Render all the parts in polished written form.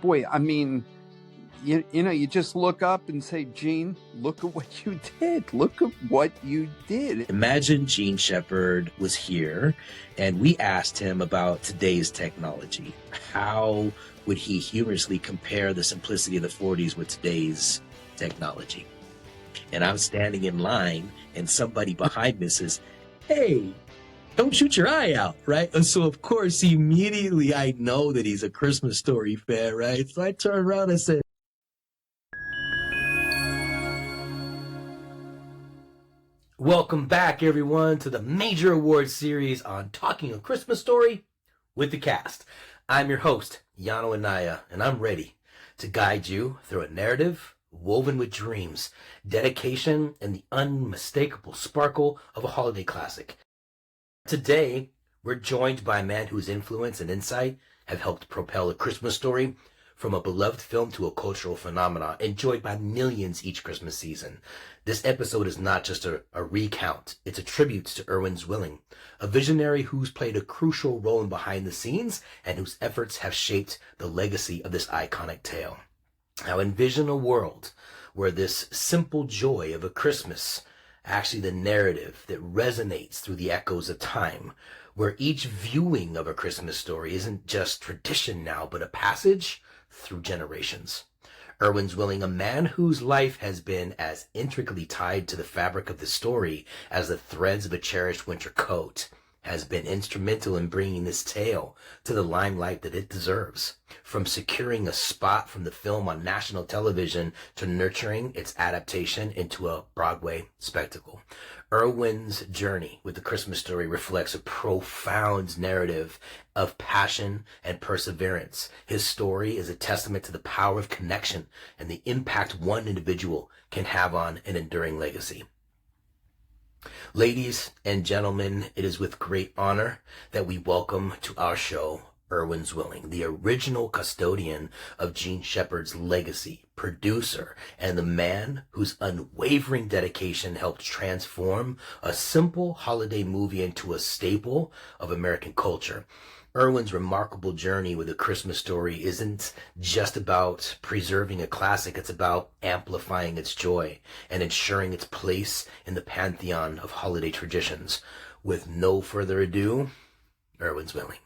Boy, I mean, you just look up and say, Gene, look at what you did. Look at what you did. Imagine Gene Shepard was here and we asked him about today's technology. How would he humorously compare the simplicity of the 40s with today's technology? And I'm standing in line and somebody behind me says, hey, don't shoot your eye out, right? And so, of course, immediately I know that he's a Christmas Story fan, right? So I turn around and said, welcome back, everyone, to the major award series on Talking a Christmas Story with the cast. I'm your host, Yano Anaya, and I'm ready to guide you through a narrative woven with dreams, dedication, and the unmistakable sparkle of a holiday classic. Today, we're joined by a man whose influence and insight have helped propel A Christmas Story from a beloved film to a cultural phenomenon enjoyed by millions each Christmas season. This episode is not just a recount, it's a tribute to Erwin Zwilling, a visionary who's played a crucial role in behind the scenes and whose efforts have shaped the legacy of this iconic tale. Now envision a world where this simple joy of a Christmas, actually the narrative that resonates through the echoes of time, where each viewing of A Christmas Story isn't just tradition now, but a passage through generations. Erwin Zwilling, a man whose life has been as intricately tied to the fabric of the story as the threads of a cherished winter coat, has been instrumental in bringing this tale to the limelight that it deserves. From securing a spot from the film on national television to nurturing its adaptation into a Broadway spectacle, Erwin's journey with The Christmas Story reflects a profound narrative of passion and perseverance. His story is a testament to the power of connection and the impact one individual can have on an enduring legacy. Ladies and gentlemen, it is with great honor that we welcome to our show Erwin Zwilling, the original custodian of Gene Shepard's legacy, producer, and the man whose unwavering dedication helped transform a simple holiday movie into a staple of American culture. Erwin's remarkable journey with A Christmas Story isn't just about preserving a classic, it's about amplifying its joy and ensuring its place in the pantheon of holiday traditions. With no further ado, Erwin Zwilling.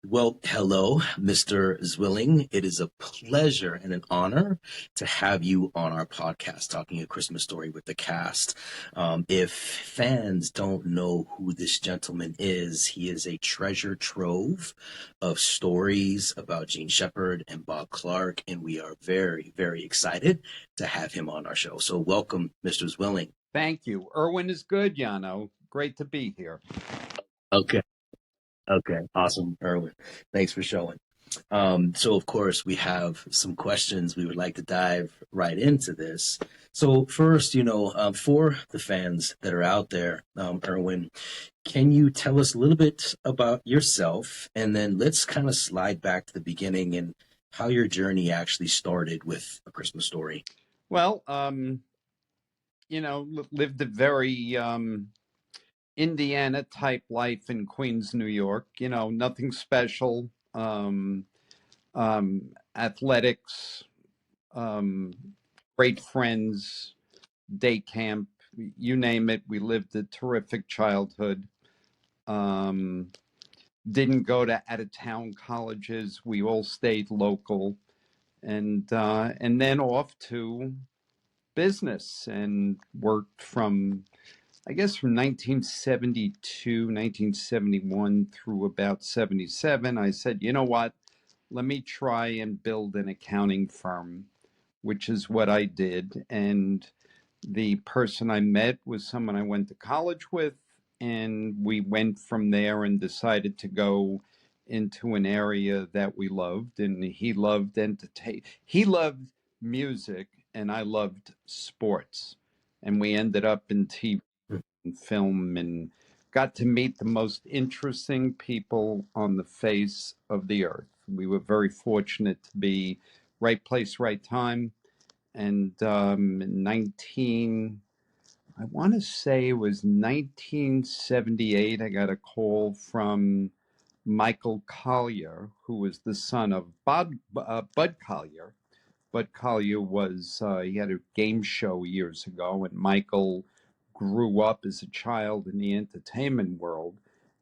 Well, hello, Mr. Zwilling. It is a pleasure and an honor to have you on our podcast, Talking a Christmas Story with the cast. If fans don't know who this gentleman is, he is a treasure trove of stories about Gene Shepard and Bob Clark, and we are very, very excited to have him on our show. So welcome, Mr. Zwilling. Thank you. Erwin is good, Yano. Great to be here. Okay, awesome, Erwin. Thanks for showing. So, of course, we have some questions. We would like to dive right into this. So first, for the fans that are out there, Erwin, can you tell us a little bit about yourself? And then let's kind of slide back to the beginning and how your journey actually started with A Christmas Story. Well, lived a very Indiana type life in Queens, New York. Nothing special. Athletics, great friends, day camp, you name it. We lived a terrific childhood. Didn't go to out-of-town colleges. We all stayed local, and then off to business and worked from 1972, 1971 through about 77. I said, you know what? Let me try and build an accounting firm, which is what I did. And the person I met was someone I went to college with, and we went from there and decided to go into an area that we loved. And he loved he loved music, and I loved sports. And we ended up in TV and film and got to meet the most interesting people on the face of the earth. We were very fortunate to be right place, right time. And in I want to say it was 1978, I got a call from Michael Collier, who was the son of Bud Collier. Bud Collier he had a game show years ago, and Michael grew up as a child in the entertainment world.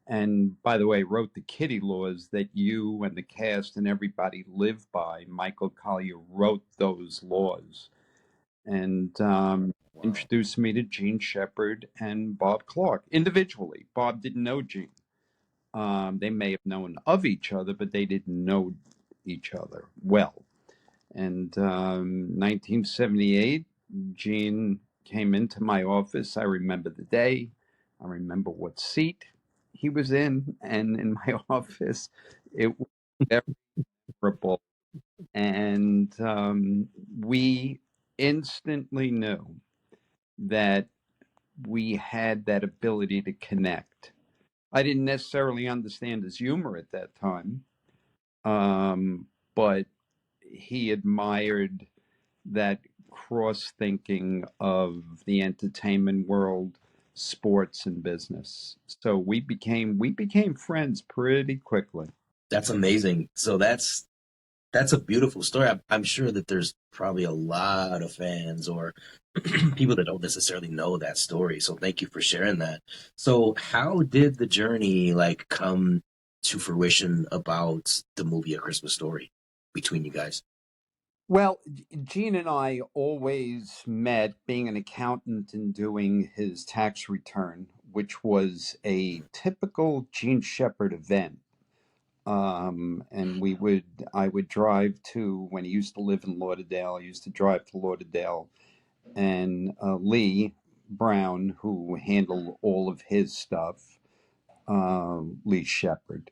And by the way, wrote the kitty laws that you and the cast and everybody live by. Michael Collier wrote those laws and Wow. introduced me to Gene Shepard and Bob Clark individually. Bob didn't know Gene. They may have known of each other, but they didn't know each other well. And 1978, Gene came into my office. I remember the day. I remember what seat he was in. And in my office, it was very memorable. And we instantly knew that we had that ability to connect. I didn't necessarily understand his humor at that time, but he admired that cross thinking of the entertainment world, sports, and business. So we became friends pretty quickly. That's amazing. So that's a beautiful story. I'm sure that there's probably a lot of fans or people that don't necessarily know that story. So thank you for sharing that. So how did the journey like come to fruition about the movie A Christmas Story between you guys? Well, Gene and I always met being an accountant and doing his tax return, which was a typical Gene Shepard event. And I would drive to, when he used to live in Lauderdale, I used to drive to Lauderdale, and Lee Brown, who handled all of his stuff, Lee Shepard,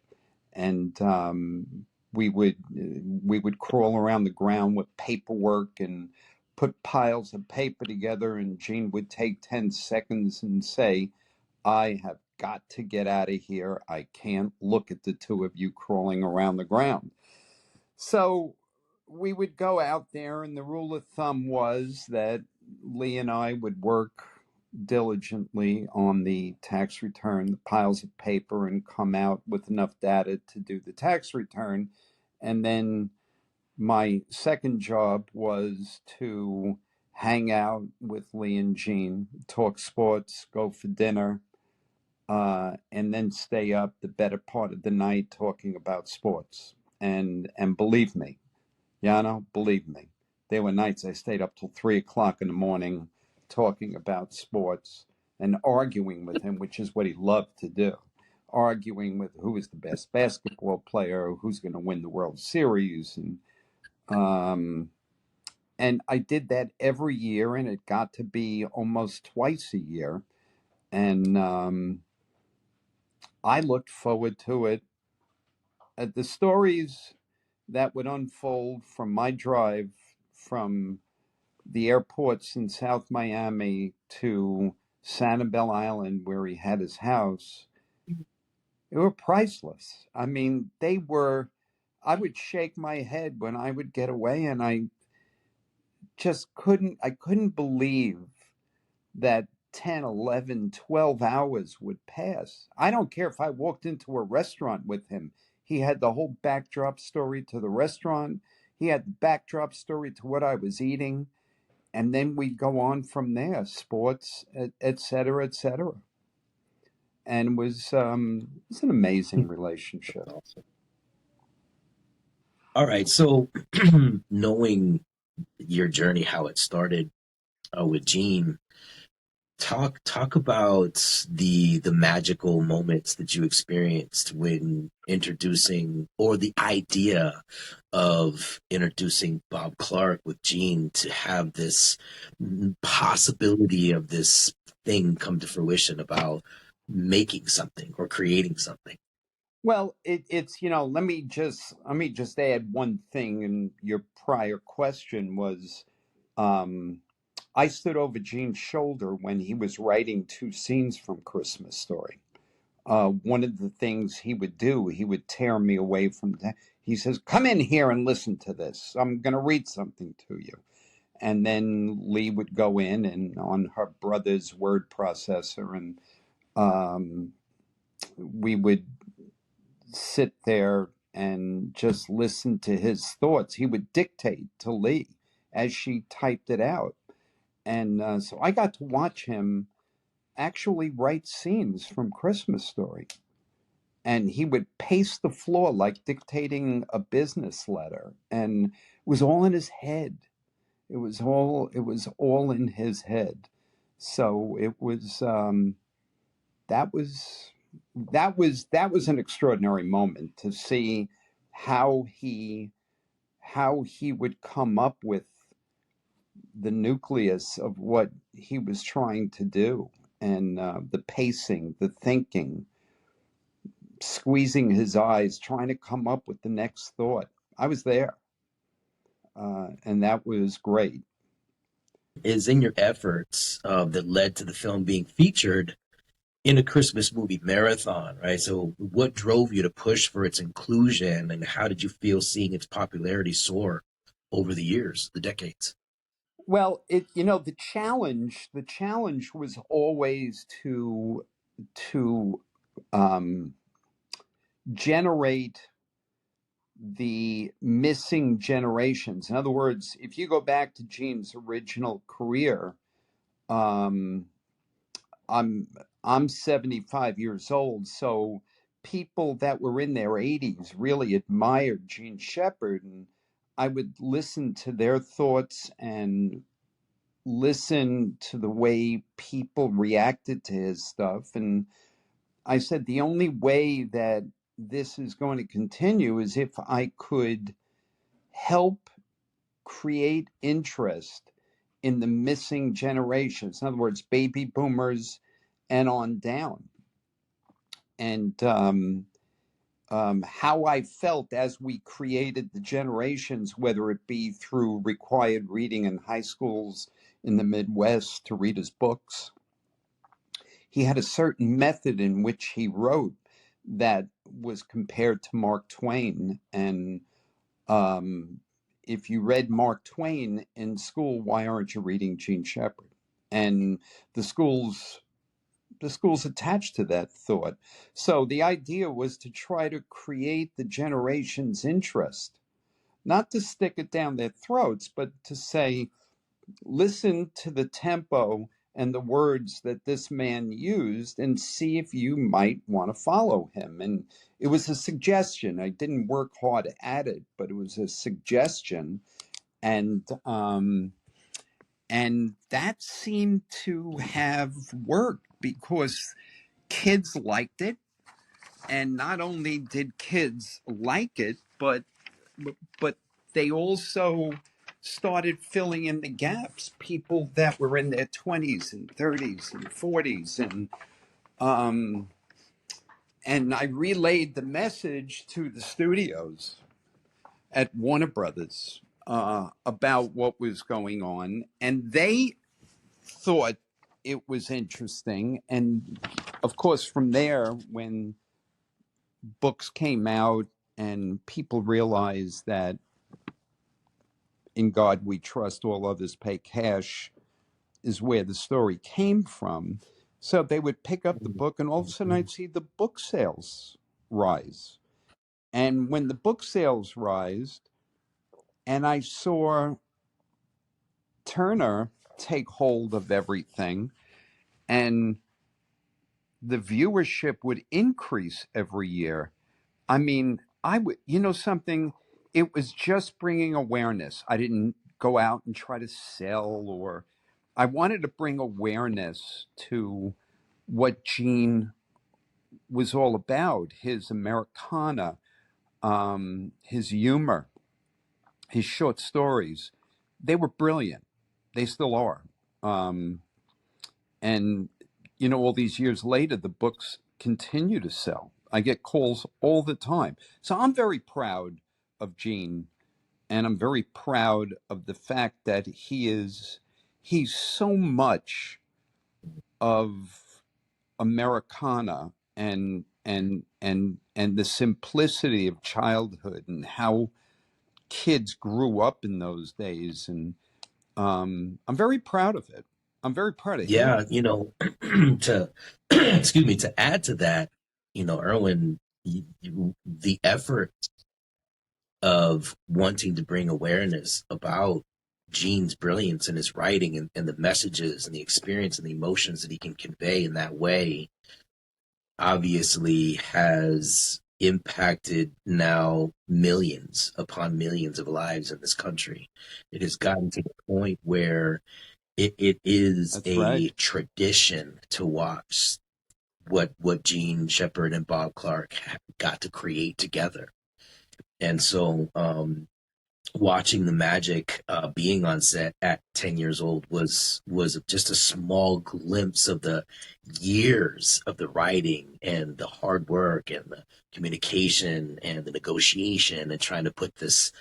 and we would crawl around the ground with paperwork and put piles of paper together, and Gene would take 10 seconds and say, I have got to get out of here. I can't look at the two of you crawling around the ground. So we would go out there, and the rule of thumb was that Lee and I would work diligently on the tax return, the piles of paper, and come out with enough data to do the tax return. And then my second job was to hang out with Lee and Jean, talk sports, go for dinner, and then stay up the better part of the night talking about sports. And believe me, Yano, believe me, there were nights I stayed up till 3 o'clock in the morning talking about sports and arguing with him, which is what he loved to do. Arguing with who is the best basketball player, who's going to win the World Series, um, and I did that every year, and it got to be almost twice a year, and I looked forward to it. The stories that would unfold from my drive from the airports in South Miami to Sanibel Island, where he had his house, they were priceless. I mean, I would shake my head when I would get away, and I couldn't believe that 10, 11, 12 hours would pass. I don't care if I walked into a restaurant with him. He had the whole backdrop story to the restaurant. He had the backdrop story to what I was eating. And then we'd go on from there, sports, et cetera, et cetera. And it was an amazing That's relationship. awesome. All right. So knowing your journey, how it started with Gene, talk about the magical moments that you experienced when introducing or the idea of introducing Bob Clark with Gene to have this possibility of this thing come to fruition about making something or creating something. Well, it's let me just add one thing. And your prior question was, um, I stood over Gene's shoulder when he was writing two scenes from Christmas Story. One of the things he would do, he would tear me away from that. He says, "Come in here and listen to this. I'm going to read something to you." And then Lee would go in and on her brother's word processor, and um, we would sit there and just listen to his thoughts. He would dictate to Lee as she typed it out. And so I got to watch him actually write scenes from Christmas Story. And he would pace the floor like dictating a business letter. And it was all in his head. It was all in his head. So that was that was an extraordinary moment to see how he would come up with the nucleus of what he was trying to do, and the pacing, the thinking, squeezing his eyes, trying to come up with the next thought. I was there, and that was great. Is in your efforts that led to the film being featured in a Christmas movie marathon, right? So, what drove you to push for its inclusion, and how did you feel seeing its popularity soar over the years, the decades? Well, the challenge was always to um, generate the missing generations. In other words, if you go back to Gene's original career, um, I'm I'm 75 years old, so people that were in their 80s really admired Gene Shepard, and I would listen to their thoughts and listen to the way people reacted to his stuff. And I said the only way that this is going to continue is if I could help create interest in the missing generations. In other words, baby boomers and on down. And how I felt as we created the generations, whether it be through required reading in high schools in the Midwest to read his books. He had a certain method in which he wrote that was compared to Mark Twain. And um, if you read Mark Twain in school, why aren't you reading Gene Shepard? And the schools the schools attached to that thought. So the idea was to try to create the generation's interest, not to stick it down their throats, but to say, listen to the tempo and the words that this man used and see if you might want to follow him. And it was a suggestion. I didn't work hard at it, but it was a suggestion. And that seemed to have worked because kids liked it, and not only did kids like it, but they also started filling in the gaps. People that were in their 20s and 30s and 40s, um, and I relayed the message to the studios at Warner Brothers about what was going on, and they thought it was interesting. And of course, from there, when books came out and people realized that In God We Trust, All Others Pay Cash is where the story came from. So they would pick up the book, and all of a sudden I'd see the book sales rise. And when the book sales rised, and I saw Turner take hold of everything, and the viewership would increase every year. I mean, I would, something, it was just bringing awareness. I didn't go out and try to sell, or I wanted to bring awareness to what Gene was all about, his Americana, his humor, his short stories. They were brilliant. They still are. Um, and, all these years later, the books continue to sell. I get calls all the time. So I'm very proud of Gene, and I'm very proud of the fact that he's so much of Americana, and the simplicity of childhood and how kids grew up in those days. And I'm very proud of it. I'm very proud of him. Yeah, to excuse me, to add to that, Erwin, the effort of wanting to bring awareness about Gene's brilliance in his writing and the messages and the experience and the emotions that he can convey in that way obviously has impacted now millions upon millions of lives in this country. It has gotten to the point where it is That's right. a tradition to watch what Gene Shepard and Bob Clark got to create together. And so watching the magic being on set at 10 years old was just a small glimpse of the years of the writing and the hard work and the communication and the negotiation and trying to put this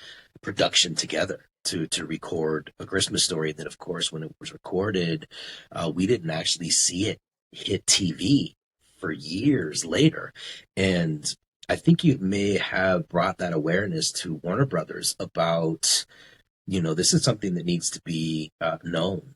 production together to record A Christmas Story. That, of course, when it was recorded, we didn't actually see it hit TV for years later. And I think you may have brought that awareness to Warner Brothers about, this is something that needs to be known.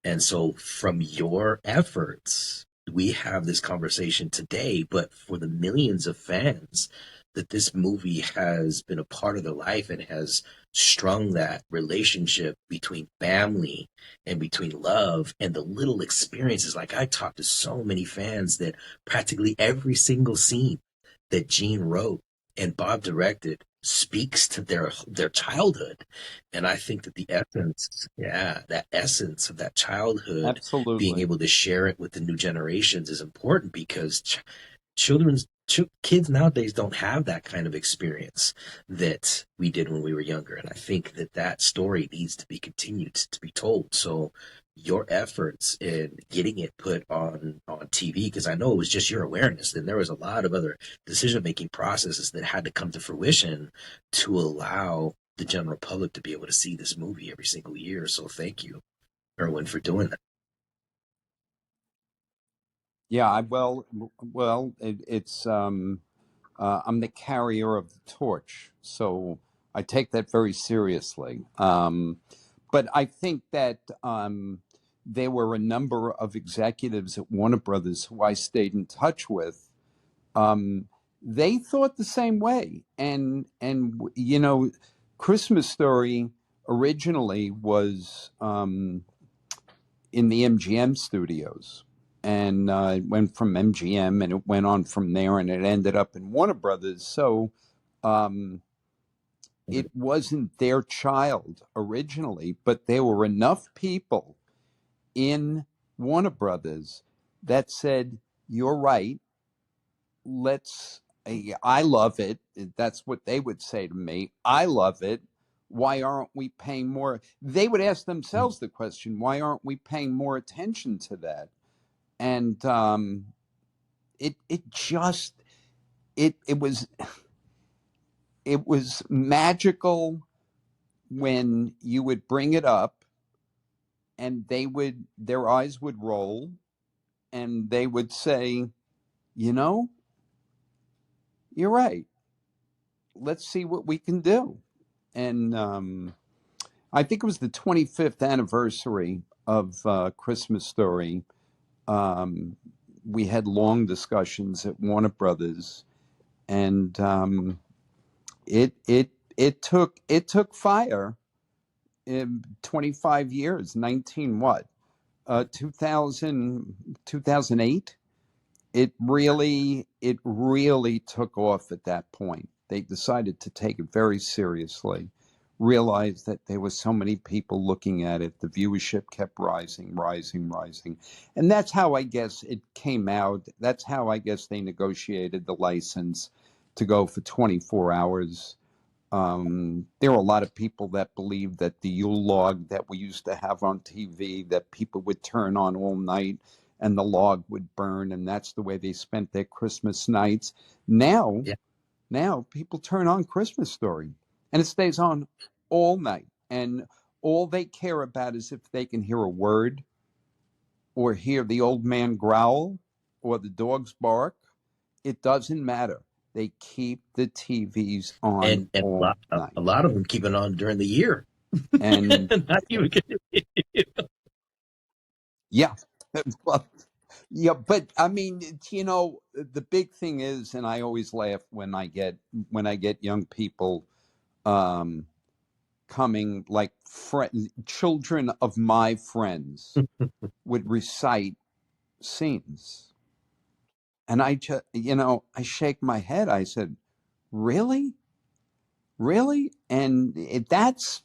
And so, from your efforts, we have this conversation today, but for the millions of fans that this movie has been a part of their life and has strung that relationship between family and between love and the little experiences. Like, I talked to so many fans that practically every single scene that Gene wrote and Bob directed speaks to their childhood. And I think that the essence, that essence of that childhood, being Absolutely. able to share it with the new generations is important because kids nowadays don't have that kind of experience that we did when we were younger. And I think that story needs to be continued to be told. So your efforts in getting it put on TV, because I know it was just your awareness, and there was a lot of other decision-making processes that had to come to fruition to allow the general public to be able to see this movie every single year. So thank you, Erwin, for doing that. Yeah, it's I'm the carrier of the torch, so I take that very seriously. But I think that there were a number of executives at Warner Brothers who I stayed in touch with. Um, they thought the same way, and Christmas Story originally was in the MGM studios. And it went from MGM and it went on from there and it ended up in Warner Brothers. So um, it wasn't their child originally, but there were enough people in Warner Brothers that said, "You're right. I love it." That's what they would say to me. "I love it. Why aren't we paying more?" They would ask themselves the question, "Why aren't we paying more attention to that?" And it just it was magical when you would bring it up and their eyes would roll and they would say, "You know, you're right. Let's see what we can do." And I think it was the 25th anniversary of Christmas Story. Um, we had long discussions at Warner Brothers, and it took fire in 25 years, 19 what? 2008. It really took off at that point. They decided to take it very seriously, realized that there were so many people looking at it. The viewership kept rising, rising, rising. And that's how I guess it came out. That's how I guess they negotiated the license to go for 24 hours. There are a lot of people that believe that the Yule log that we used to have on TV, that people would turn on all night and the log would burn, and that's the way they spent their Christmas nights. Now, Yeah. now people turn on Christmas Story, and it stays on all night, and all they care about is if they can hear a word, or hear the old man growl, or the dogs bark. It doesn't matter. They keep the TVs on And all a night. lot of them keep it on during the year. And Not even yeah, well, Yeah, but I mean, the big thing is, and I always laugh when I get young people um, coming, like children of my friends would recite scenes, and I just, I shake my head. I said, "Really, really?" And that's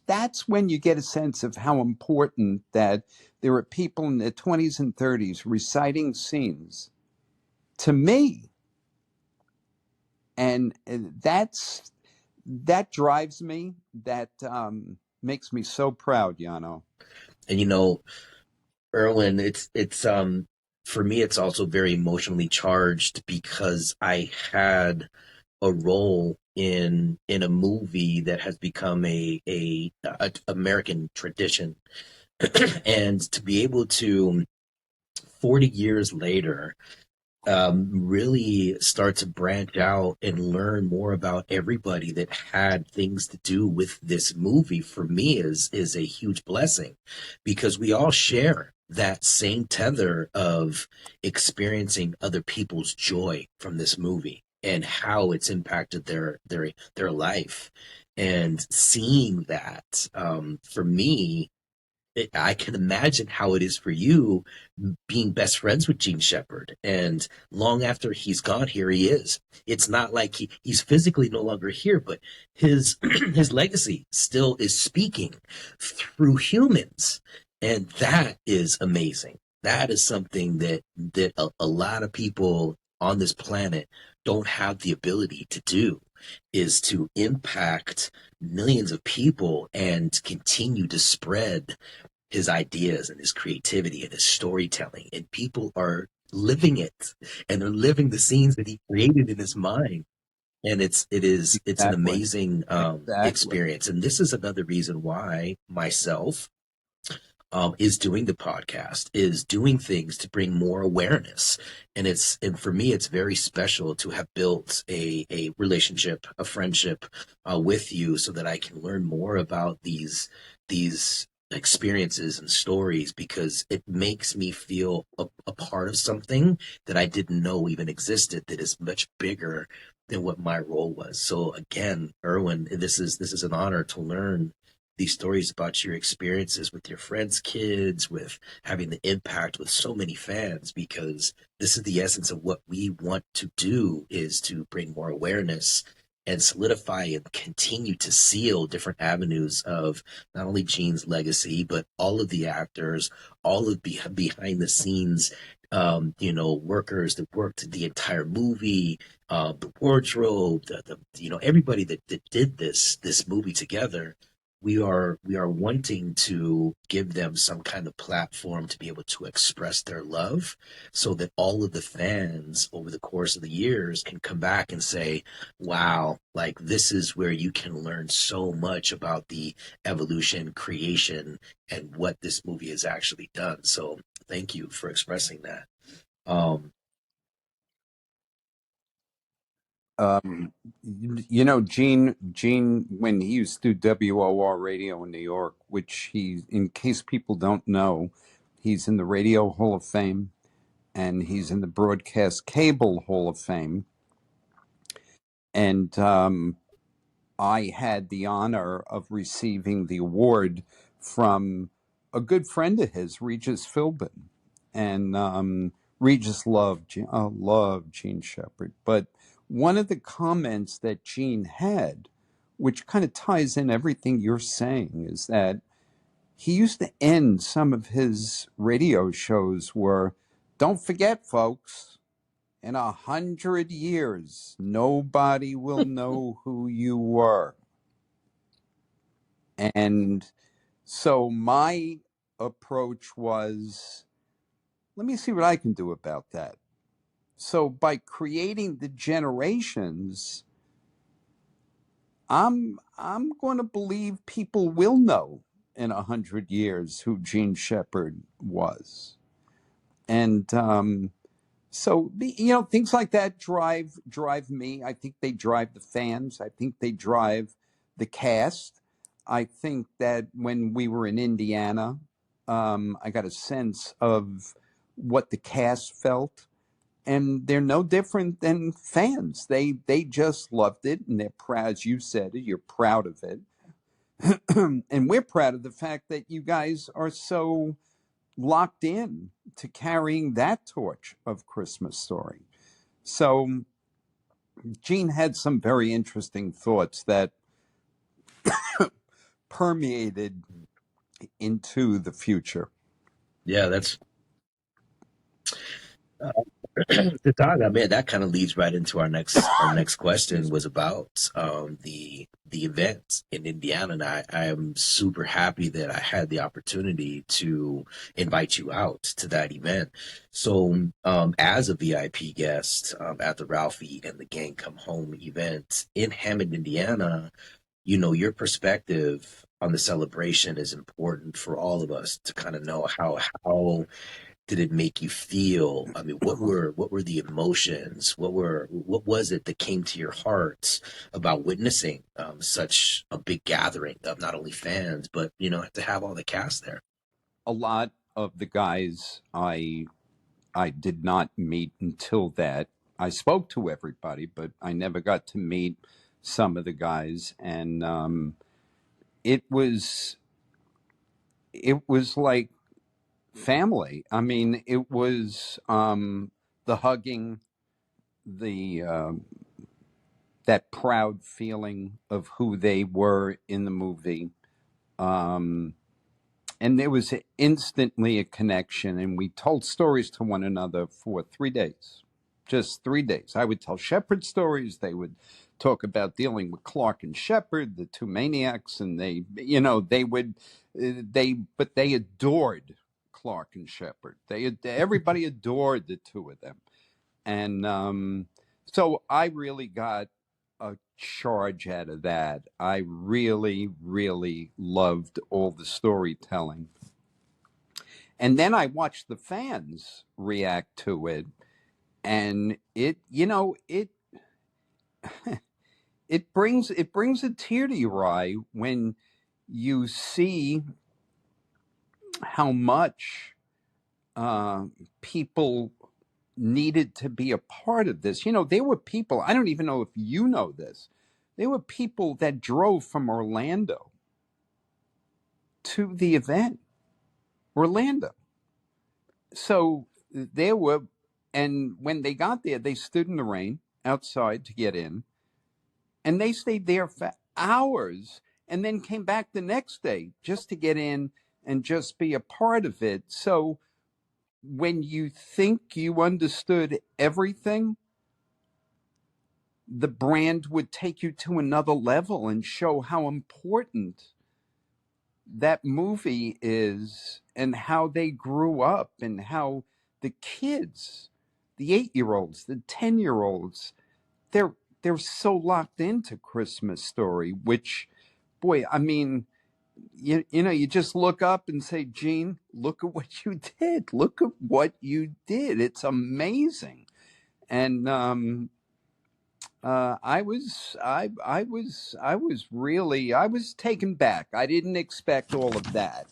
when you get a sense of how important that there are people in their 20s and 30s reciting scenes to me, and that drives me. That makes me so proud, Yano. And Erwin, it's for me it's also very emotionally charged because I had a role in a movie that has become a American tradition. And to be able to 40 years later really start to branch out and learn more about everybody that had things to do with this movie for me is a huge blessing because we all share that same tether of experiencing other people's joy from this movie and how it's impacted their life and seeing that for me I can imagine how it is for you being best friends with Gene Shepard. And long after he's gone, here he is. It's not like he's physically no longer here, but his his legacy still is speaking through humans. And that is amazing. That is something that a lot of people on this planet don't have the ability to do is to impact millions of people and continue to spread his ideas and his creativity and his storytelling, and people are living it, and they're living the scenes that he created in his mind. And it's an Exactly. amazing Exactly. experience. And this is another reason why myself is doing the podcast, is doing things to bring more awareness. And for me, it's very special to have built a relationship, a friendship with you so that I can learn more about these experiences and stories because it makes me feel a part of something that I didn't know even existed that is much bigger than what my role was. So again, Erwin, this is an honor to learn these stories about your experiences with your friends' kids, with having the impact with so many fans, because this is the essence of what we want to do is to bring more awareness and solidify and continue to seal different avenues of not only Gene's legacy, but all of the actors, all of behind the scenes workers that worked the entire movie, the wardrobe, everybody that did this movie together. We are wanting to give them some kind of platform to be able to express their love so that all of the fans over the course of the years can come back and say, wow, like this is where you can learn so much about the evolution, creation, and what this movie has actually done. So thank you for expressing that. Um, Um, Gene, when he used to do WOR radio in New York, which in case people don't know, he's in the Radio Hall of Fame and he's in the Broadcast Cable Hall of Fame. And I had the honor of receiving the award from a good friend of his, Regis Philbin. And Regis loved Gene Shepard. But one of the comments that Gene had, which kind of ties in everything you're saying, is that he used to end some of his radio shows were, don't forget, folks, in 100 years, nobody will know who you were. And so my approach was, let me see what I can do about that. So by creating the generations, I'm going to believe people will know in 100 years who Gene Shepard was. And so things like that drive me. I think they drive the fans. I think they drive the cast. I think that when we were in Indiana, I got a sense of what the cast felt. And they're no different than fans. They just loved it, and they're proud, as you said, you're proud of it. And we're proud of the fact that you guys are so locked in to carrying that torch of Christmas Story. So Gene had some very interesting thoughts that permeated into the future. Yeah, that's to talk. I mean, that kind of leads right into our next question was about the event in Indiana, and I am super happy that I had the opportunity to invite you out to that event. So, as a VIP guest at the Ralphie and the Gang Come Home event in Hammond, Indiana, your perspective on the celebration is important for all of us to kind of know how did it make you feel? I mean, what were the emotions? What was it that came to your heart about witnessing such a big gathering of not only fans, but to have all the cast there? A lot of the guys I did not meet until that. I spoke to everybody, but I never got to meet some of the guys, and it was it was like family. I mean, it was the hugging, the that proud feeling of who they were in the movie. Um, and there was instantly a connection, and we told stories to one another for 3 days, just 3 days. I would tell Shepard stories. They would talk about dealing with Clark and Shepard, the two maniacs, and they would but they adored Clark and Shepard. Everybody adored the two of them, and so I really got a charge out of that. I really, really loved all the storytelling. And then I watched the fans react to it, and it brings a tear to your eye when you see how much people needed to be a part of this. There were people, I don't even know if you know this, there were people that drove from Orlando to the event. Orlando. So there were, and when they got there, they stood in the rain outside to get in, and they stayed there for hours and then came back the next day just to get in and just be a part of it. So when you think you understood everything, the brand would take you to another level and show how important that movie is and how they grew up and how the kids, the 8-year-olds, the 10-year-olds, they're so locked into Christmas Story, which, boy, I mean, you just look up and say, Gene, look at what you did. Look at what you did. It's amazing. And I was taken back. I didn't expect all of that.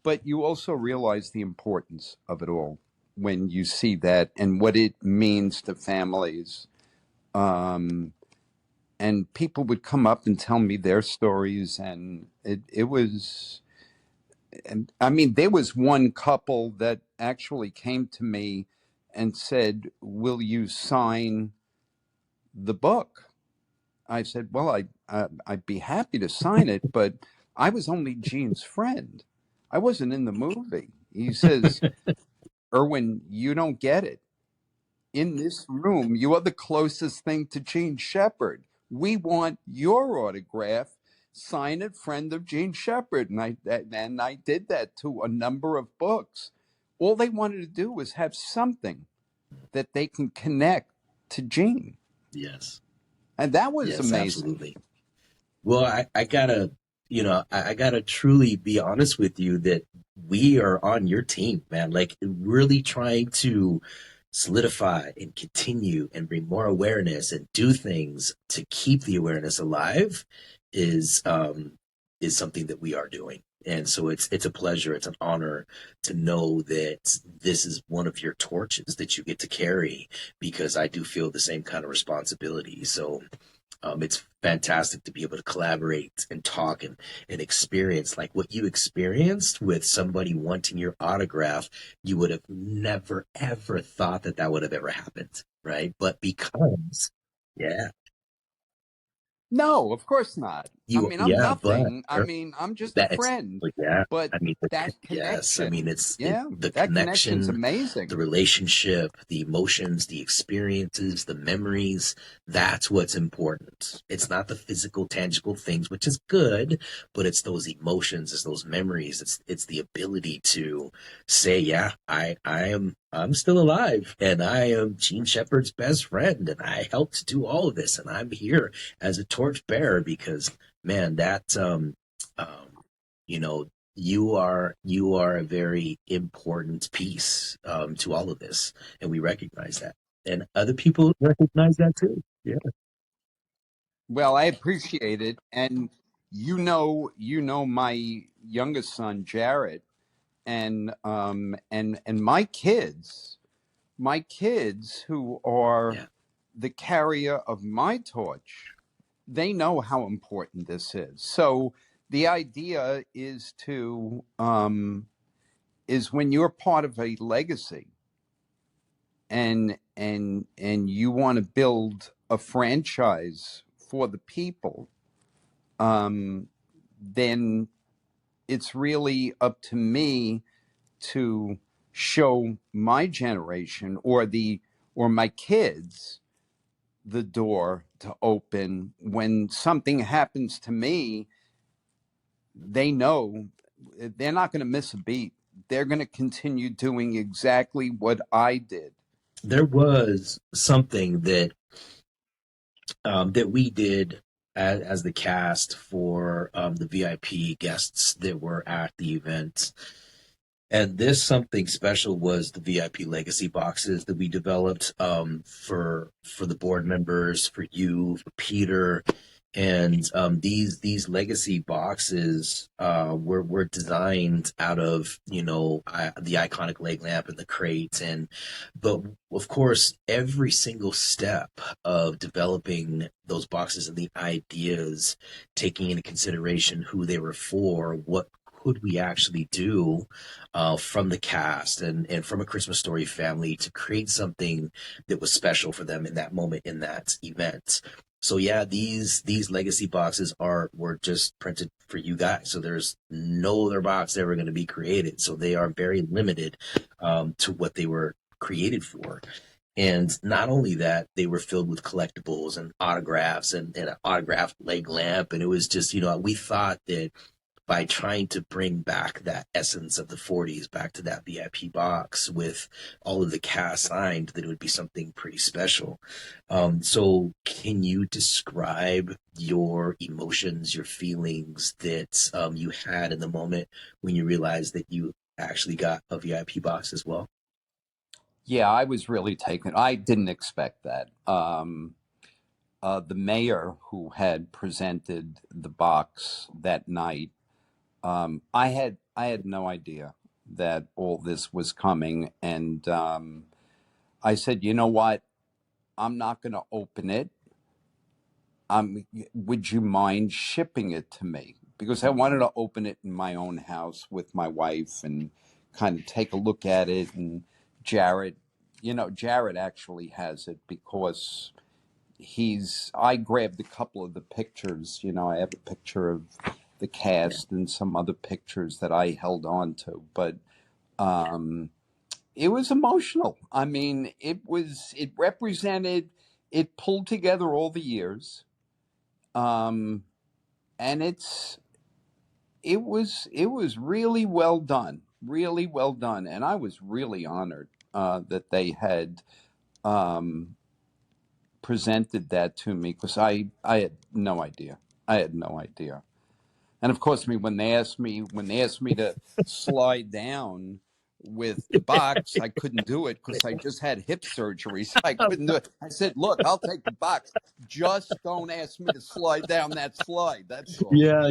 But you also realize the importance of it all when you see that and what it means to families. And people would come up and tell me their stories, and it was, and I mean, there was one couple that actually came to me and said, "Will you sign the book?" I said, "Well, I'd be happy to sign it, but I was only Gene's friend. I wasn't in the movie." He says, "Erwin, you don't get it. In this room, you are the closest thing to Gene Shepard. We want your autograph. Sign it, friend of Gene Shepard." And I did that to a number of books. All they wanted to do was have something that they can connect to Gene. Yes, And that was yes, amazing. absolutely. Well, I gotta, I gotta truly be honest with you that we are on your team, man. Like really trying to solidify and continue and bring more awareness and do things to keep the awareness alive is something that we are doing. And so it's a pleasure, it's an honor to know that this is one of your torches that you get to carry, because I do feel the same kind of responsibility. So it's fantastic to be able to collaborate and talk and experience like what you experienced with somebody wanting your autograph. You would have never ever thought that that would have ever happened, right? But because, yeah, No, of course not. I you, mean, I'm yeah, but nothing. I mean, I'm just a that it's, friend. but yeah, But I mean, that yes, I mean, connection, yeah, the that connection's connection, the amazing. relationship, the emotions, the experiences, the memories. That's what's important. It's not the physical, tangible things, which is good, but it's those emotions, it's those memories. It's the ability to say, yeah, I'm still alive, and I am Gene Shepard's best friend, and I helped do all of this, and I'm here as a torch bearer because, man, that um, you know, you are a very important piece to all of this, and we recognize that, and other people recognize that too. Yeah, Well, I appreciate it. And my youngest son, Jared, and my kids who are yeah. the carrier of my torch, they know how important this is. So the idea is when you're part of a legacy and you want to build a franchise for the people, um, then it's really up to me to show my generation or my kids the door to open. When something happens to me, they know they're not going to miss a beat. They're going to continue doing exactly what I did. There was something that we did as the cast for the VIP guests that were at the event. And this something special was the VIP legacy boxes that we developed for the board members, for you, for Peter, and these legacy boxes were designed out of, the iconic leg lamp and the crate, and but of course every single step of developing those boxes and the ideas, taking into consideration who they were for, what could we actually do from the cast and from a Christmas Story family to create something that was special for them in that moment, in that event. So yeah, these legacy boxes were just printed for you guys. So there's no other box ever going to be created. So they are very limited to what they were created for. And not only that, they were filled with collectibles and autographs and an autographed leg lamp. And it was just, we thought that by trying to bring back that essence of the 40s back to that VIP box with all of the cast signed, that it would be something pretty special. So, can you describe your emotions, your feelings that you had in the moment when you realized that you actually got a VIP box as well? Yeah, I was really taken. I didn't expect that. The mayor who had presented the box that night, I had no idea that all this was coming, and I said, you know what? I'm not going to open it. Would you mind shipping it to me? Because I wanted to open it in my own house with my wife and kind of take a look at it. And Jared, Jared actually has it because I grabbed a couple of the pictures. I have a picture of the Yeah. cast and some other pictures that I held on to. But um, it was emotional. I mean, it pulled together all the years. Um, and it was really well done, and I was really honored that they had um, presented that to me because I had no idea. I had no idea. And of course, when they asked me to slide down with the box. I couldn't do it because I just had hip surgery, so I couldn't do it. I said, "Look, I'll take the box. Just don't ask me to slide down that slide. That's all." Yeah,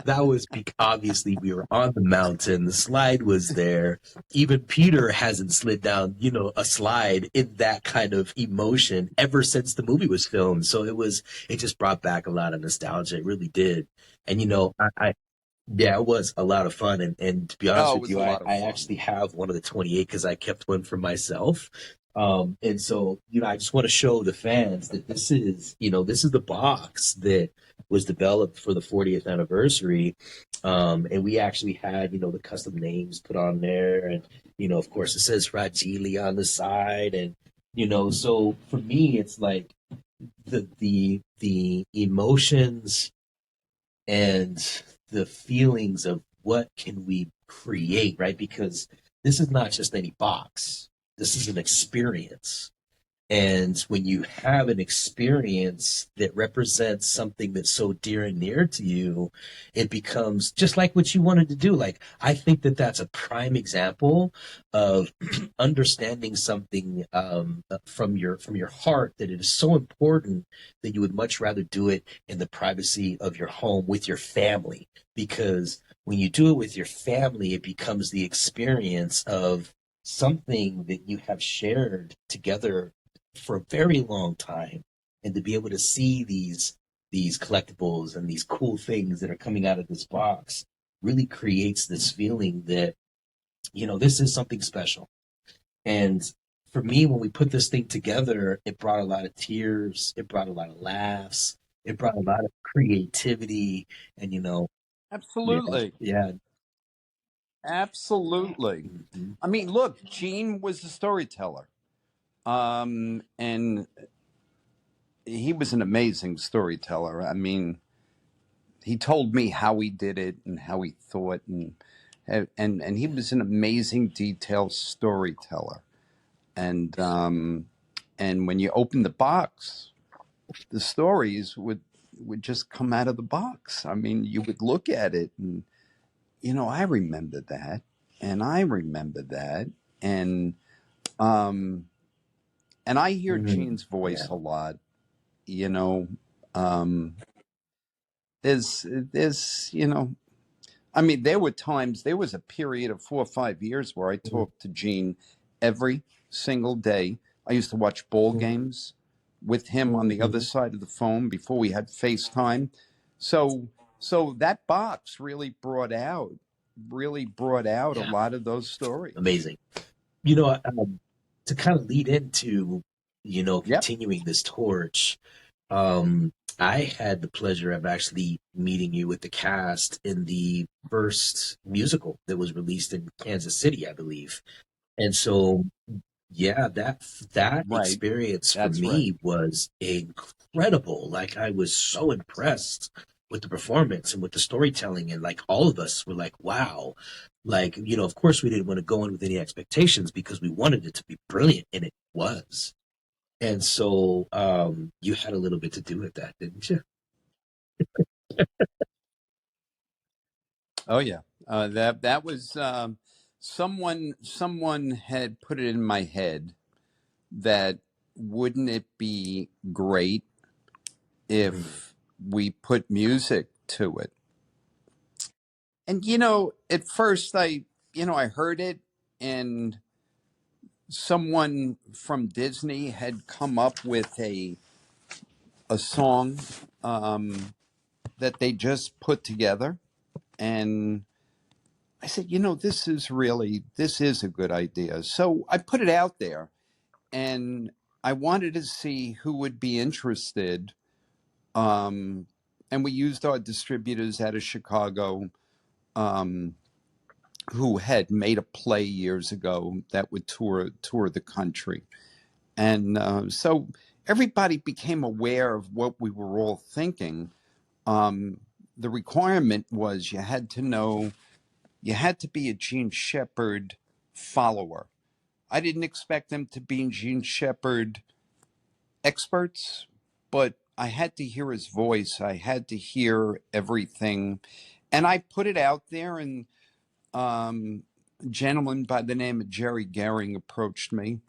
that was because obviously we were on the mountain. The slide was there. Even Peter hasn't slid down, a slide in that kind of emotion ever since the movie was filmed. So it just brought back a lot of nostalgia. It really did. And yeah, it was a lot of fun. And to be honest Oh, it with was you, a I, lot of I fun. actually have one of the 28 because I kept one for myself. And so, I just want to show the fans that this is the box that was developed for the 40th anniversary. And we actually had, the custom names put on there. And, of course, it says Fragile on the side. And, so for me, it's like the emotions and the feelings of what can we create, right? Because this is not just any box. This is an experience. And when you have an experience that represents something that's so dear and near to you, it becomes just like what you wanted to do. Like, I think that that's a prime example of understanding something from your heart, that it is so important that you would much rather do it in the privacy of your home with your family. Because when you do it with your family, it becomes the experience of something that you have shared together for a very long time, and to be able to see these collectibles and these cool things that are coming out of this box really creates this feeling that this is something special. And for me, when we put this thing together, it brought a lot of tears, it brought a lot of laughs, it brought a lot of creativity. And yeah, Absolutely, yeah. absolutely. Mhm. I mean, look, Gene was a storyteller, and he was an amazing storyteller. I mean, he told me how he did it and how he thought, and he was an amazing detailed storyteller. And when you open the box, the stories would just come out of the box. I mean, you would look at it, and I remember that, and I remember that, and um, and I hear Mhm. Gene's voice Yeah. a lot. You know, um, there's I mean, there was a period of 4 or 5 years where I Mhm. talked to Gene every single day. I used to watch ball games with him on the other Mhm. side of the phone before we had FaceTime. So, so that box really brought out a Yeah. lot of those stories. Amazing. You know, to kind of lead into, Yep. continuing this torch, um, I had the pleasure of actually meeting you with the cast in the first musical that was released in Kansas City, I believe. And so, yeah, that Right. experience for That's right. me was incredible. Like, I was so impressed with the performance and with the storytelling, and like all of us were like, wow. Like, of course we didn't want to go in with any expectations because we wanted it to be brilliant, and it was. And so you had a little bit to do with that, didn't you? Oh yeah. That was someone had put it in my head that wouldn't it be great Mhm. if we put music to it? And at first I heard it, and someone from Disney had come up with a song um, that they just put together, and I said, this is a good idea. So I put it out there, and I wanted to see who would be interested. Um, and we used our distributors out of Chicago, um, who had made a play years ago that would tour the country, and so everybody became aware of what we were all thinking. Um, the requirement was you had to be a Gene Shepard follower. I didn't expect them to be Gene Shepard experts, but I had to hear his voice. I had to hear everything, and I put it out there, and um, gentleman by the name of Jerry Gehring approached me,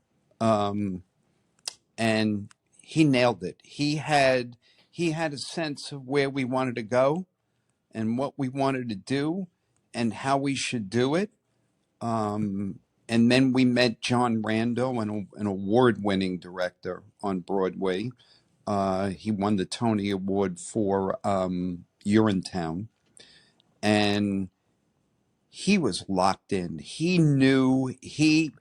and he nailed it. He had a sense of where we wanted to go and what we wanted to do and how we should do it. And then we met John Rando, an award-winning director on Broadway. He won the Tony Award for Urinetown, and he was locked in. He knew, he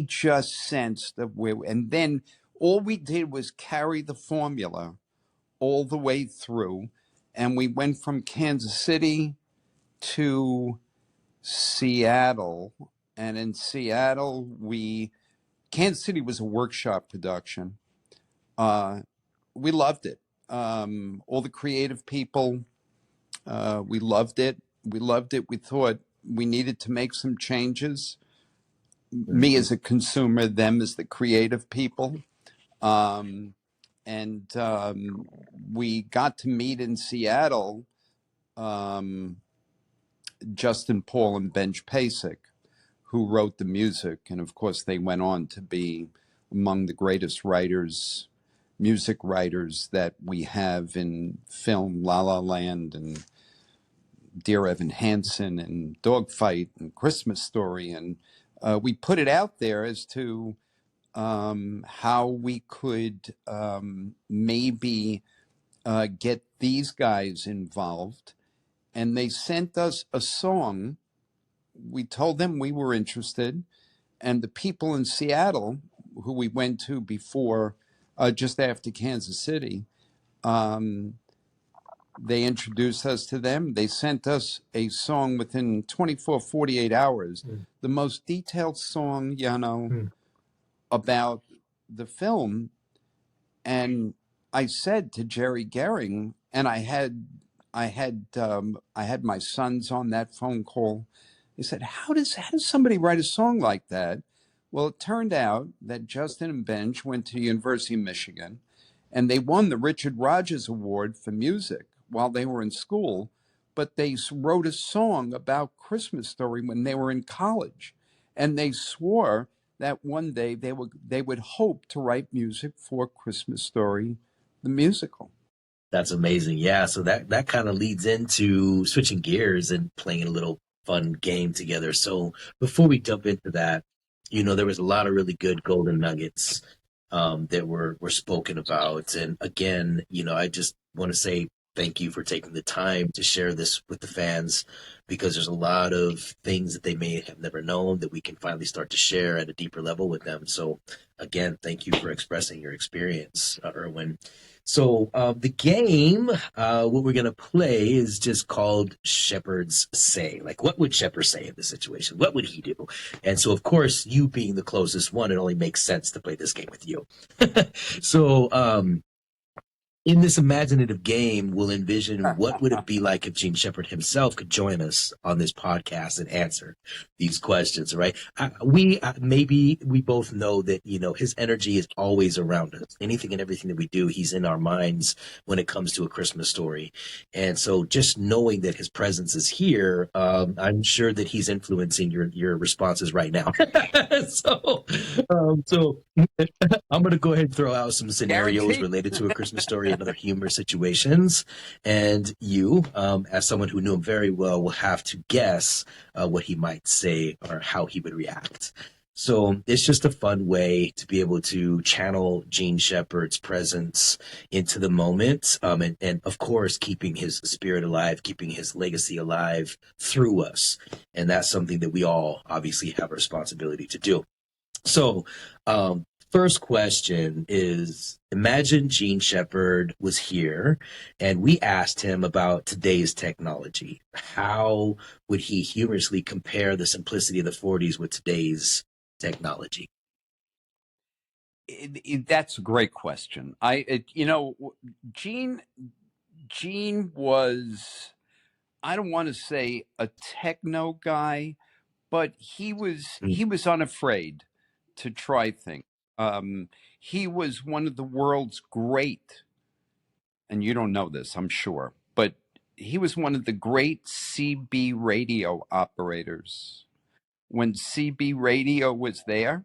just sensed of where, and then all we did was carry the formula all the way through, and we went from Kansas City to Seattle, and in Seattle, Kansas City was a workshop production. We loved it. All the creative people, we loved it. We loved it. We thought we needed to make some changes. Me as a consumer, them as the creative people. And we got to meet in Seattle Justin Paul and Benj Pasek, who wrote the music. And of course, they went on to be among the greatest writers, music writers that we have in film, La La Land and Dear Evan Hansen and Dogfight and Christmas Story. And we put it out there as to how we could maybe get these guys involved. And they sent us a song. We told them we were interested. And the people in Seattle, who we went to before, just after Kansas City, they introduced us to them. They sent us a song within 24, 48 hours, the most detailed song, Yano, about the film. And I said to Jerry Gehring, and I had my sons on that phone call. He said, how does somebody write a song like that? Well, it turned out that Justin and Benj went to the University of Michigan, and they won the Richard Rodgers Award for music while they were in school, but they wrote a song about Christmas Story when they were in college, and they swore that one day they would hope to write music for Christmas Story, the musical. That's amazing. Yeah. So that kind of leads into switching gears and playing a little fun game together. So before we jump into that, there was a lot of really good golden nuggets that were spoken about. And again, I just want to say thank you for taking the time to share this with the fans, because there's a lot of things that they may have never known that we can finally start to share at a deeper level with them. So again, thank you for expressing your experience, Erwin. So the game, what we're going to play is just called Shepard's Say. Like, what would Shepard say in this situation? What would he do? And so, of course, you being the closest one, it only makes sense to play this game with you. So in this imaginative game, we'll envision what would it be like if Gene Shepard himself could join us on this podcast and answer these questions, right? Maybe we both know that, his energy is always around us. Anything and everything that we do, he's in our minds when it comes to A Christmas Story. And so just knowing that his presence is here, I'm sure that he's influencing your responses right now. So I'm going to go ahead and throw out some scenarios related to A Christmas Story and other humor situations. And you, as someone who knew him very well, will have to guess what he might say or how he would react. So it's just a fun way to be able to channel Gene Shepard's presence into the moment. And of course, keeping his spirit alive, keeping his legacy alive through us. And that's something that we all obviously have a responsibility to do. So, first question is, imagine Gene Shepard was here and we asked him about today's technology. How would he humorously compare the simplicity of the 40s with today's technology? That's a great question. Gene was, I don't want to say a techno guy, but he was unafraid to try things. He was one of the world's great, and you don't know this, I'm sure, but he was one of the great CB radio operators when CB radio was there,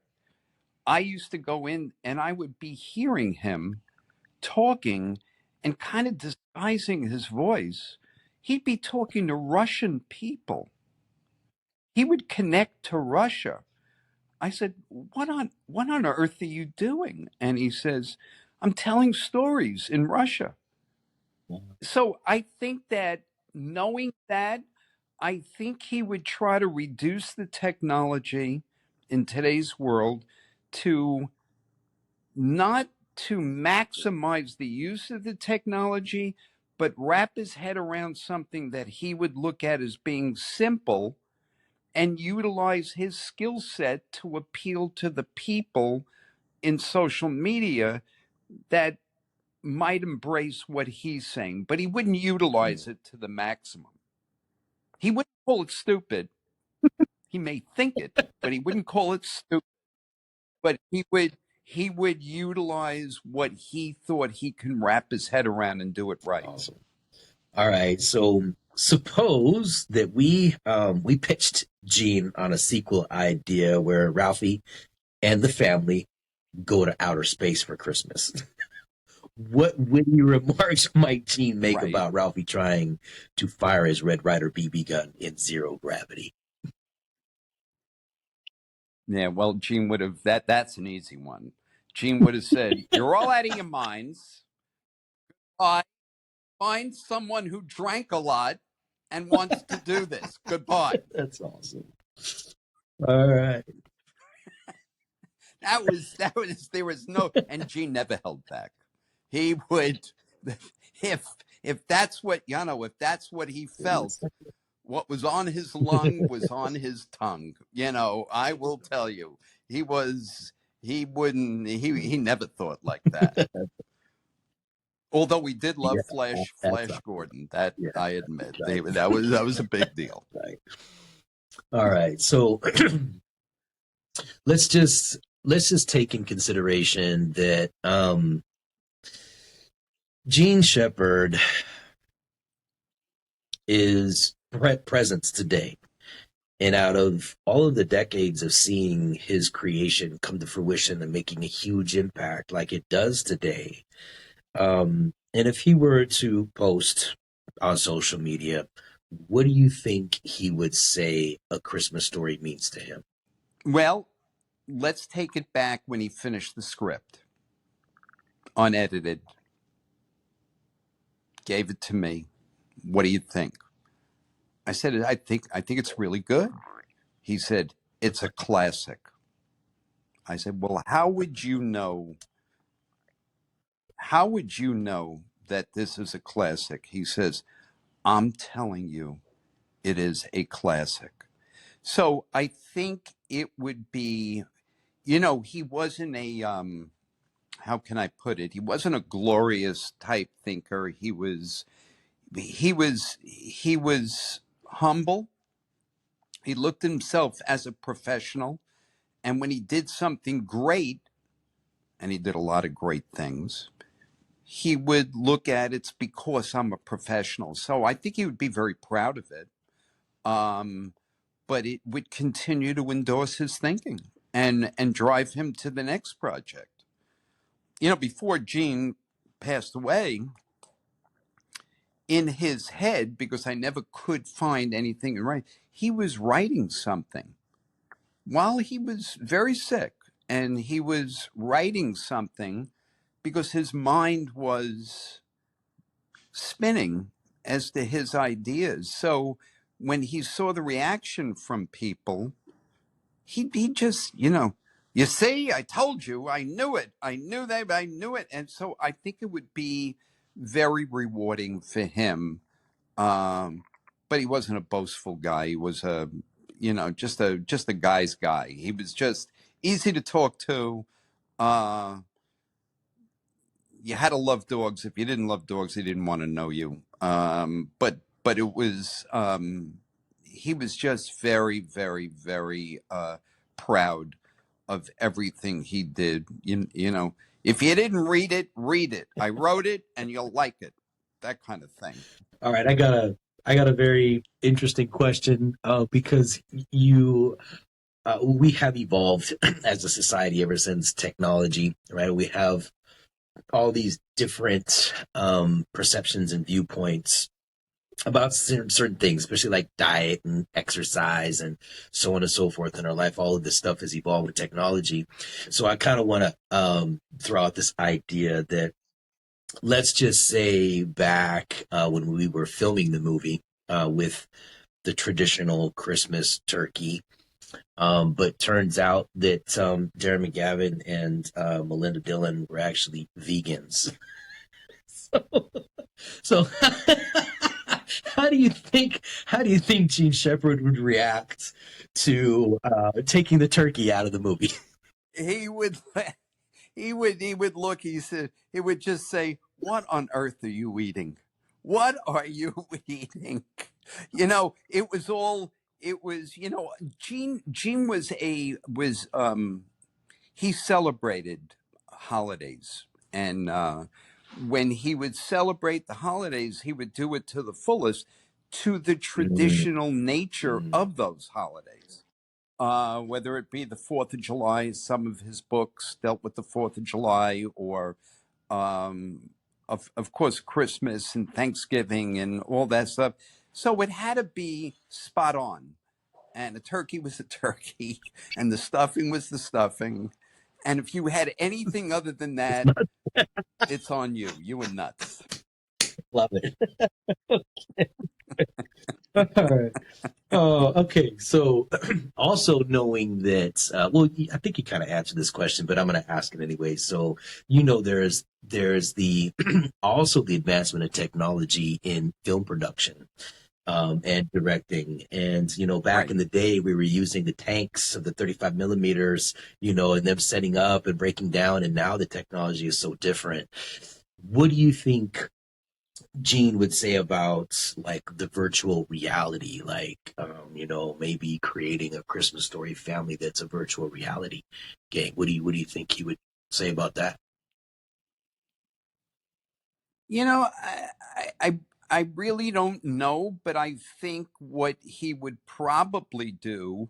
I used to go in and I would be hearing him talking and kind of disguising his voice. He'd be talking to Russian people. He would connect to Russia. I said, what on earth are you doing? And he says, I'm telling stories in Russia. So I think that knowing that, I think he would try to reduce the technology in today's world to not to maximize the use of the technology, but wrap his head around something that he would look at as being simple and utilize his skill set to appeal to the people in social media that might embrace what he's saying, but he wouldn't utilize it to the maximum. He wouldn't call it stupid. He may think it, but he wouldn't call it stupid. But he would utilize what he thought he can wrap his head around and do it right. Awesome. All right. So suppose that we pitched Gene on a sequel idea where Ralphie and the family go to outer space for Christmas. What witty remarks might Gene make Right. about Ralphie trying to fire his Red Ryder BB gun in zero gravity? Yeah, well, Gene would have that's an easy one. Gene would have said, "You're all out of your minds. Find someone who drank a lot and wants to do this. Goodbye." That's awesome. All right. That was there was no, and Gene never held back. He would, if that's what Yano, if that's what he felt, what was on his lung was on his tongue. I will tell you, he never thought like that. Although we did love Flash Gordon, that I admit, right. that was a big deal. Right. All right. So let's just take in consideration that Gene Shepard is presence today. And out of all of the decades of seeing his creation come to fruition and making a huge impact like it does today, and if he were to post on social media, what do you think he would say A Christmas Story means to him? Well, let's take it back when he finished the script, unedited, gave it to me. What do you think? I said, I think it's really good. He said, it's a classic. I said, well, how would you know that this is a classic? He says, I'm telling you, it is a classic. So I think it would be, he wasn't a, how can I put it? He wasn't a glorious type thinker. He was humble. He looked at himself as a professional. And when he did something great, and he did a lot of great things, he would look at it's because I'm a professional. So I think he would be very proud of it. But it would continue to endorse his thinking and drive him to the next project. Before Gene passed away, in his head, because I never could find anything to write, he was writing something while he was very sick, and he was writing something because his mind was spinning as to his ideas. So when he saw the reaction from people, he just, you see, I told you, I knew it. I knew it. And so I think it would be very rewarding for him. But he wasn't a boastful guy. He was just a guy's guy. He was just easy to talk to. You had to love dogs. If you didn't love dogs, he didn't want to know you. But it was he was just very, very, very proud of everything he did. If you didn't read it, read it. I wrote it, and you'll like it. That kind of thing. All right, I got a very interesting question because you we have evolved as a society ever since technology, right? We have all these different perceptions and viewpoints about certain things, especially like diet and exercise and so on and so forth in our life. All of this stuff has evolved with technology. So I kind of want to throw out this idea that, let's just say back when we were filming the movie with the traditional Christmas turkey. But turns out that Darren McGavin and Melinda Dillon were actually vegans. So how do you think Gene Shepard would react to taking the turkey out of the movie? He would he would look, he would just say, "What on earth are you eating? What are you eating?" Gene he celebrated holidays, and when he would celebrate the holidays, he would do it to the fullest, to the Mm, traditional nature mm. of those holidays. Whether it be the Fourth of July, some of his books dealt with the Fourth of July, or of course Christmas and Thanksgiving and all that stuff. So it had to be spot on, and a turkey was a turkey, and the stuffing was the stuffing. And if you had anything other than It's that, not. it's on you. You were nuts. Love it. All right. Oh, okay. So, also knowing that, well, I think you kind of answered this question, but I'm going to ask it anyway. So, there's the also the advancement of technology in film production and directing. And back Right. in the day, we were using the tanks of the 35 millimeters, and them setting up and breaking down. And now the technology is so different. What do you think Gene would say about like the virtual reality, like maybe creating a Christmas Story family that's a virtual reality game? What do you think he would say about that? You know, I really don't know, but I think what he would probably do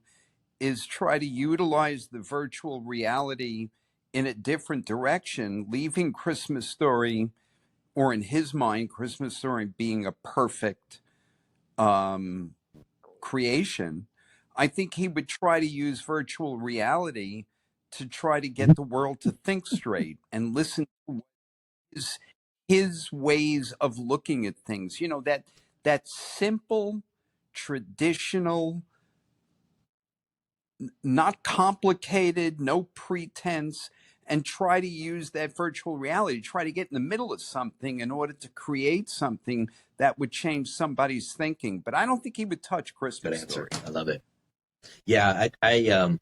is try to utilize the virtual reality in a different direction, leaving Christmas Story, or in his mind, Christmas Story being a perfect um, creation. I think he would try to use virtual reality to try to get the world to think straight and listen to his ways of looking at things. That simple, traditional, not complicated, no pretense, and try to use that virtual reality, try to get in the middle of something in order to create something that would change somebody's thinking. But I don't think he would touch Good Christmas answer. Story. I love it. Yeah, I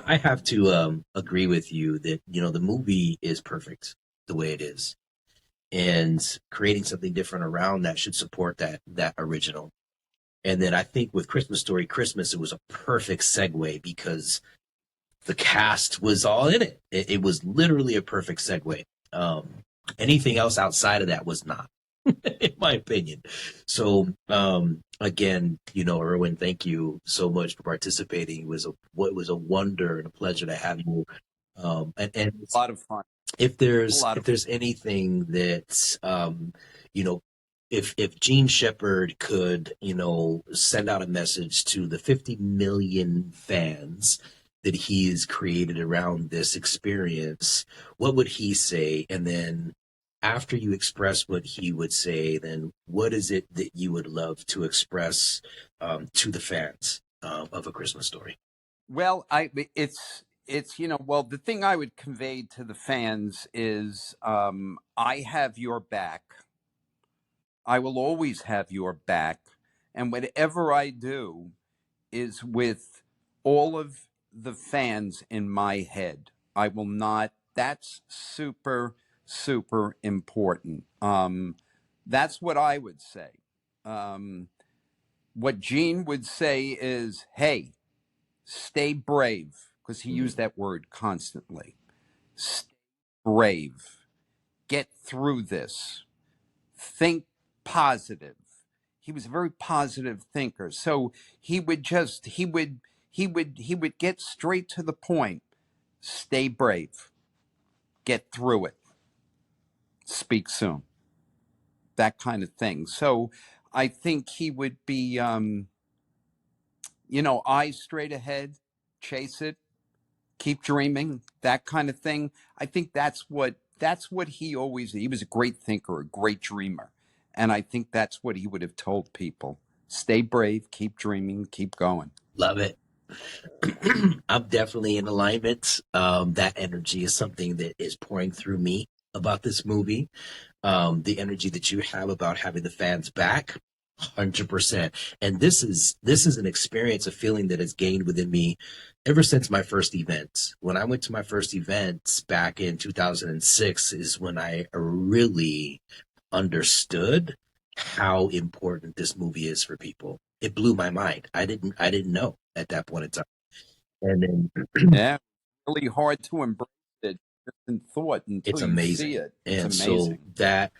I have to agree with you that the movie is perfect the way it is, and creating something different around that should support that original. And then I think with Christmas Story Christmas, it was a perfect segue because the cast was all in it. It was literally a perfect segue. Um, Anything else outside of that was not, in my opinion. So again, Erwin, thank you so much for participating. It was a wonder and a pleasure to have you. And A lot of fun. if A there's lot if of fun. there's anything that you know if Gene Shepard could send out a message to the 50 million fans that he's created around this experience, what would he say? And then after you express what he would say, then what is it that you would love to express to the fans of A Christmas Story? Well, it's well, the thing I would convey to the fans is, I have your back. I will always have your back, and whatever I do is with all of the fans in my head. I will not. That's super, super important. That's what I would say. Um, what Gene would say is, "Hey, stay brave," because he Mm, used that word constantly. Stay brave. Get through this. Think positive. He was a very positive thinker. So he would he would get straight to the point. Stay brave. Get through it. Speak soon. That kind of thing. So I think he would be, eyes straight ahead, chase it, keep dreaming, that kind of thing. I think that's what he was a great thinker, a great dreamer. And I think that's what he would have told people. Stay brave, keep dreaming, keep going. Love it. I'm definitely in alignment. That energy is something that is pouring through me about this movie. The energy that you have about having the fans back, 100%. And this is an experience, a feeling that has gained within me ever since my first event. When I went to my first event back in 2006 is when I really understood how important this movie is for people. It blew my mind. I didn't know at that point in time. And then Yeah, really hard to embrace it just in thought until it's you see amazing. it. It's And so amazing. that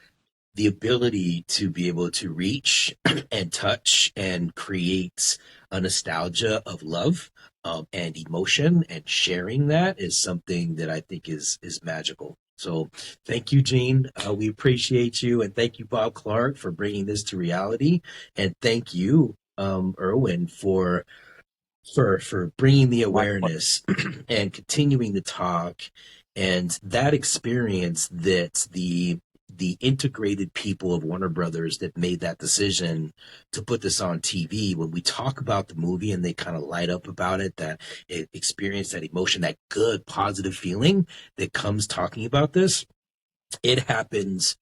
the ability to be able to reach and touch and create a nostalgia of love, and emotion and sharing that is something that I think is magical. So thank you, Gene. We appreciate you, and thank you, Bob Clark, for bringing this to reality, and thank you, Erwin, for bringing the My awareness and continuing the talk, and that experience that the integrated people of Warner Brothers that made that decision to put this on TV. When we talk about the movie and they kind of light up about it, that it experience that emotion, that good positive feeling that comes talking about this, it happens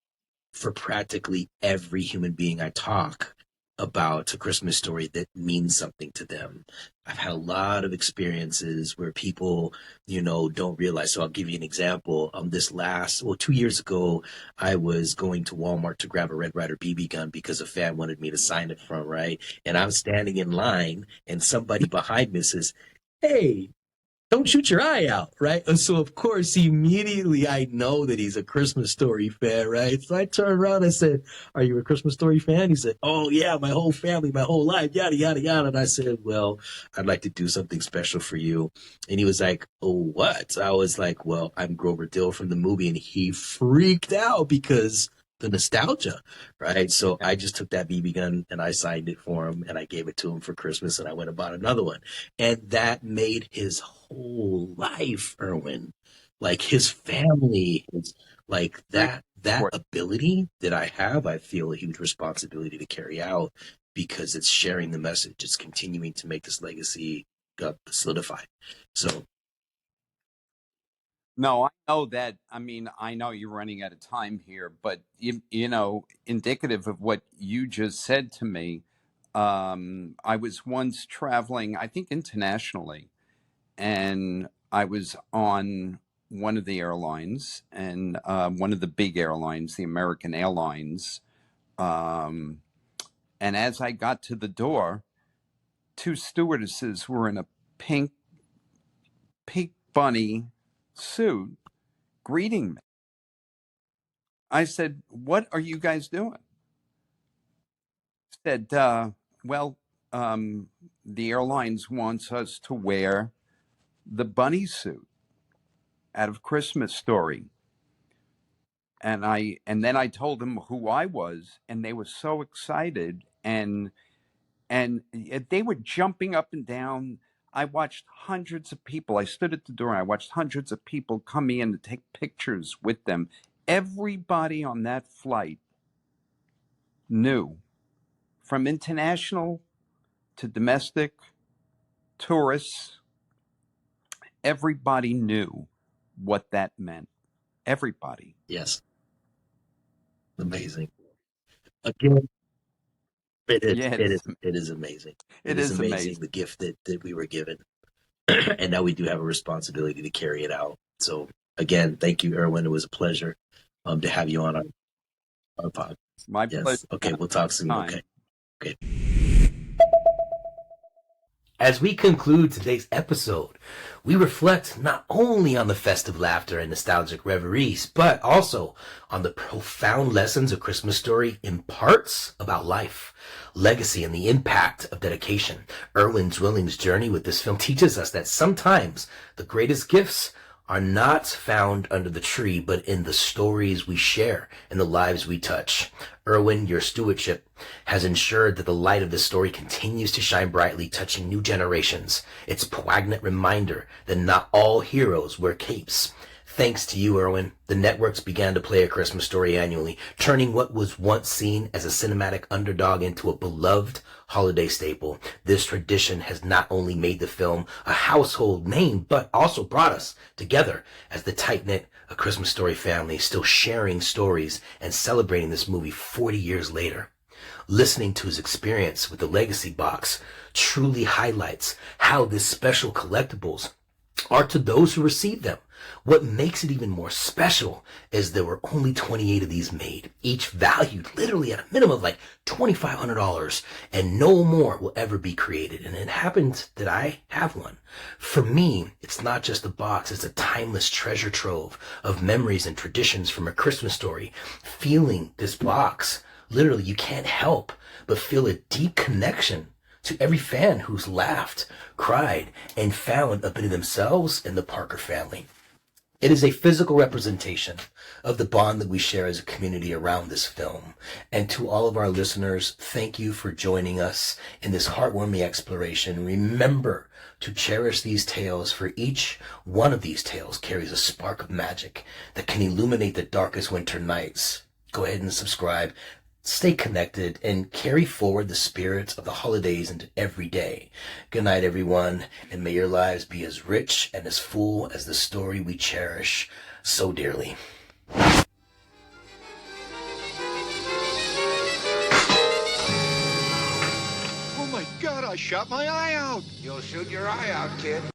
for practically every human being I talk about A Christmas Story that means something to them. I've had a lot of experiences where people, don't realize. So I'll give you an example. 2 years ago, I was going to Walmart to grab a Red Ryder BB gun because a fan wanted me to sign it from, right? And I'm standing in line and somebody behind me says, "Hey, don't shoot your eye out," right? And so, of course, immediately I know that he's a Christmas Story fan, right? So I turned around and said, "Are you a Christmas Story fan?" He said, "Oh, yeah, my whole family, my whole life, yada, yada, yada." And I said, "Well, I'd like to do something special for you." And he was like, "Oh, what?" I was like, "Well, I'm Grover Dill from the movie." And he freaked out because the nostalgia, right? So I just took that BB gun and I signed it for him and I gave it to him for Christmas and I went and bought another one. And that made his whole life, Erwin, like his family, like very that important. ability that I have, I feel a huge responsibility to carry out because it's sharing the message. It's continuing to make this legacy solidify. So No, I know that. I mean, I know you're running out of time here, but indicative of what you just said to me, I was once traveling, I think internationally, and I was on one of the airlines, and one of the big airlines, the American Airlines. Um, and as I got to the door, two stewardesses were in a pink bunny suit greeting me. I said, "What are you guys doing?" Said, "Well, the airlines wants us to wear the bunny suit out of Christmas Story." And then I told them who I was, and they were so excited, and they were jumping up and down. I watched hundreds of people. I stood at the door and I watched hundreds of people come in to take pictures with them. Everybody on that flight knew, from international to domestic tourists, everybody knew what that meant. Everybody. yes, amazing. Again, it is, Yeah, it is, it is amazing. It it is is amazing amazing. the gift that we were given. And now we do have a responsibility to carry it out. So again, thank you, Erwin. It was a pleasure to have you on our podcast. My pleasure. Yes. Okay, we'll talk soon. Time. Okay. Okay. As we conclude today's episode, we reflect not only on the festive laughter and nostalgic reveries, but also on the profound lessons A Christmas Story imparts about life, legacy, and the impact of dedication. Erwin Zwilling's journey with this film teaches us that sometimes the greatest gifts are not found under the tree, but in the stories we share and the lives we touch. Erwin, your stewardship has ensured that the light of this story continues to shine brightly, touching new generations. It's a poignant reminder that not all heroes wear capes. Thanks to you, Erwin, the networks began to play A Christmas Story annually, turning what was once seen as a cinematic underdog into a beloved holiday staple. This tradition has not only made the film a household name, but also brought us together as the tight-knit A Christmas Story family, still sharing stories and celebrating this movie 40 years later. Listening to his experience with the Legacy Box truly highlights how this special collectibles are to those who receive them. What makes it even more special is there were only 28 of these made, each valued literally at a minimum of like $2,500, and no more will ever be created. And it happened that I have one. For me, it's not just a box, it's a timeless treasure trove of memories and traditions from A Christmas Story. Feeling this box, literally you can't help but feel a deep connection to every fan who's laughed, cried, and found a bit of themselves in the Parker family. It is a physical representation of the bond that we share as a community around this film. And to all of our listeners, thank you for joining us in this heartwarming exploration. Remember to cherish these tales, for each one of these tales carries a spark of magic that can illuminate the darkest winter nights. Go ahead and subscribe. Stay connected and carry forward the spirits of the holidays into every day. Good night, everyone, and may your lives be as rich and as full as the story we cherish so dearly. Oh my God, I shot my eye out. You'll shoot your eye out, kid.